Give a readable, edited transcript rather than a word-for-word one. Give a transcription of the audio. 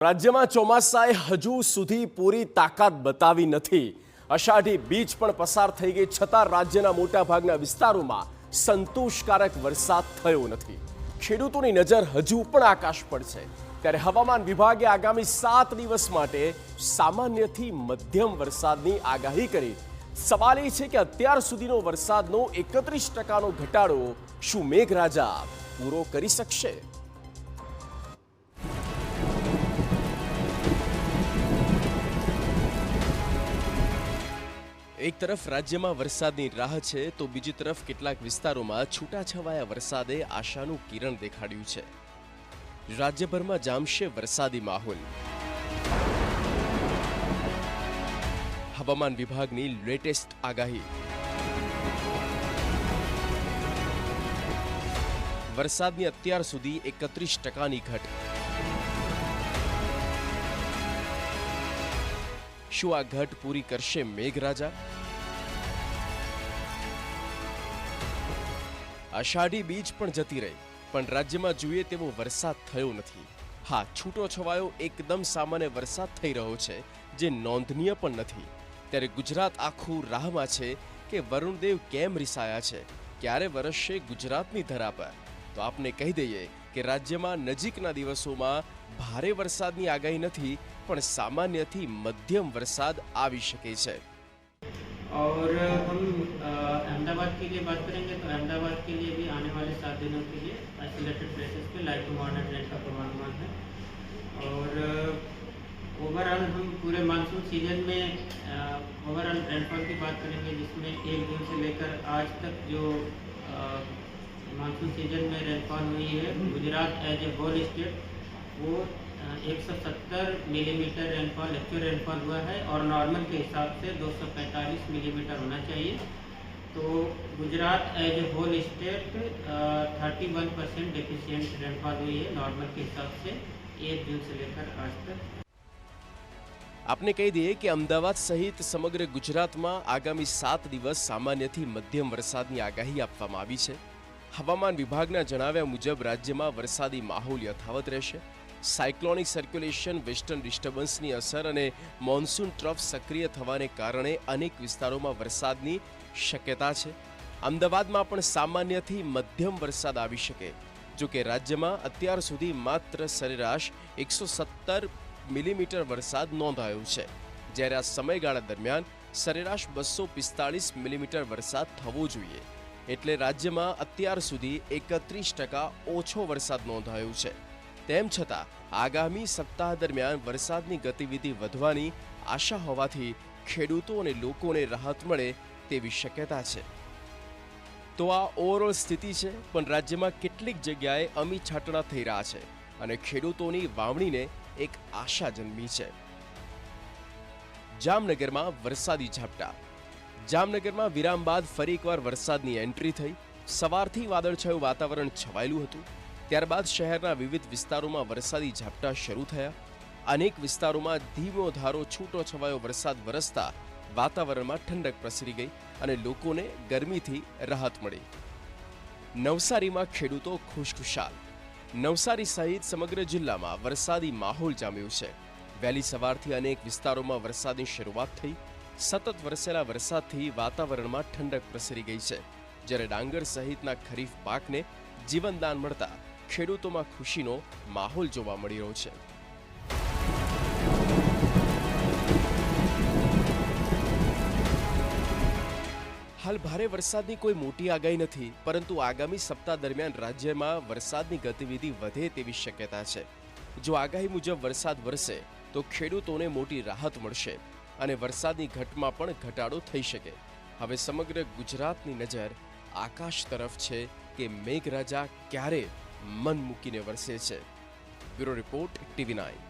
રાજ્યમાં ચોમાસાએ હજુ સુધી પૂરી તાકાત બતાવી નથી। અષાઢી બીજ પણ પસાર થઈ ગઈ છતાં રાજ્યના મોટાભાગના વિસ્તારોમાં સંતોષકારક વરસાદ થયો નથી। ખેડૂતોની નજર હજુ પણ આકાશ પર છે, ત્યારે હવામાન વિભાગે આગામી 7 દિવસ માટે સામાન્યથી મધ્યમ વરસાદની આગાહી કરી। સવાલ એ છે કે અત્યાર સુધીનો વરસાદનો 31% ઘટાડો શું મેઘરાજા પૂરો કરી શકશે? એક તરફ રાજ્યમાં વરસાદની રાહ છે, તો બીજી તરફ કેટલાક વિસ્તારોમાં છૂટાછવાયા વરસાદે આશાનું કિરણ દેખાડ્યું છે। રાજ્યભરમાં જામશે વરસાદી માહોલ। હવામાન વિભાગની લેટેસ્ટ આગાહી। વરસાદની અત્યાર સુધી 31%ની ઘટ। શું આ ઘટ પૂરી કરશે મેઘરાજા? અષાઢી બીજ પણ જતી રહી, પણ રાજ્યમાં જોઈએ તેવો વરસાદ થયો નથી। હા, છૂટો છવાયો એકદમ સામાન્ય વરસાદ થઈ રહ્યો છે, જે નોંધનીય પણ નથી। ત્યારે ગુજરાત આખું રાહમાં છે કે વરુણદેવ કેમ રિસાયા છે, ક્યારે વરસશે ગુજરાતની ધરા પર? તો આપને કહી દઈએ કે રાજ્યમાં નજીકના દિવસોમાં ભારે વરસાદની આગાહી નથી, પણ સામાન્યથી મધ્યમ વરસાદ આવી શકે છે। और हम अहमदाबाद के लिए बात करेंगे तो अहमदाबाद के लिए भी आने वाले 7 दिनों के लिए आइसोलेटेड प्लेसेस पे लाइट टू मॉडरेट रेन का पूर्वानुमान है। और ओवरऑल हम पूरे मानसून सीजन में ओवरऑल रेनफॉल की बात करेंगे, जिसमें 1 जून से लेकर आज तक जो मानसून सीजन में रेनफॉल हुई है, Gujarat as a whole state वो 170 मिलीमीटर रेनफॉल एक्चुअल रेनफॉल हुआ है, और नॉर्मल के हिसाब से 245 मिलीमीटर होना चाहिए। तो Gujarat as a whole state 31% deficient rainfall हुई है नॉर्मल के हिसाब से 1 जून से लेकर आज तक। आपने कही दिए कि अमदावाद सहित समग्र गुजरातમાં આગામી 7 દિવસ સામાન્યથી મધ્યમ વરસાદની આગાહી આપવામાં આવી છે। હવામાન વિભાગના જણાવ્યા મુજબ રાજ્યમાં વરસાદી માહોલ યથાવત રહેશે। સાયક્લોનિક સર્ક્યુલેશન, વેસ્ટર્ન ડિસ્ટર્બન્સની અસર અને મોન્સૂન ટ્રફ સક્રિય થવાને કારણે અનેક વિસ્તારોમાં વરસાદની શક્યતા છે। અમદાવાદમાં પણ સામાન્યથી મધ્યમ વરસાદ આવી શકે। જો કે રાજ્યમાં અત્યાર સુધી માત્ર સરેરાશ 117 મિલીમીટર વરસાદ નોંધાયો છે, જ્યારે આ સમયગાળા દરમિયાન સરેરાશ 245 મિલીમીટર વરસાદ થવો જોઈએ। એટલે રાજ્યમાં અત્યાર સુધી 31% ઓછો વરસાદ નોંધાયો છે। તેમ છતાં આગામી સપ્તાહ દરમિયાન વરસાદની ગતિવિધિ વધવાની આશા હોવાથી ખેડૂતો અને લોકોને રાહત મળે તેવી શક્યતા છે। તો આ ઓવરઓલ સ્થિતિ છે, પણ રાજ્યમાં કેટલીક જગ્યાએ અમી છાંટણા થઈ રહ્યા છે અને ખેડૂતોની વાવણીને એક આશા જન્મી છે। જામનગરમાં વરસાદી ઝાપટા। જામનગરમાં વિરામ બાદ ફરી એકવાર વરસાદની એન્ટ્રી થઈ। સવારથી વાદળછાયું વાતાવરણ છવાયેલું હતું, ત્યારબાદ શહેરના વિવિધ વિસ્તારોમાં વરસાદી ઝાપટા શરૂ થયા। અનેક વિસ્તારોમાં ધીમો ધારો છૂટો છવાયો વરસાદ વરસતા વાતાવરણમાં ઠંડક પ્રસરી ગઈ અને લોકોને ગરમીથી રાહત મળી। નવસારીમાં ખેડૂતો ખુશખુશાલ। નવસારી સહિત સમગ્ર જિલ્લામાં વરસાદી માહોલ જામ્યો છે। વહેલી સવારથી અનેક વિસ્તારોમાં વરસાદની શરૂઆત થઈ। સતત વરસેલા વરસાદથી વાતાવરણમાં ઠંડક પ્રસરી ગઈ છે, જ્યારે ડાંગર સહિતના ખરીફ પાકને જીવનદાન મળતા ખેડૂતોમાં ખુશીનો માહોલ જોવા મળી રહ્યો છે। હાલ ભારે વરસાદની કોઈ મોટી આગાહી નથી, પરંતુ આગામી સપ્તાહ દરમિયાન રાજ્યમાં વરસાદની ગતિવિધિ વધે તેવી શક્યતા છે। જો આગાહી મુજબ વરસાદ વરસે તો ખેડૂતોને મોટી રાહત મળશે અને વરસાદની ઘટમાં પણ ઘટાડો થઈ શકે। હવે સમગ્ર ગુજરાતની નજર આકાશ તરફ છે કે મેઘરાજા ક્યારે મન મૂકીને વરસે છે। Bureau report, TV9।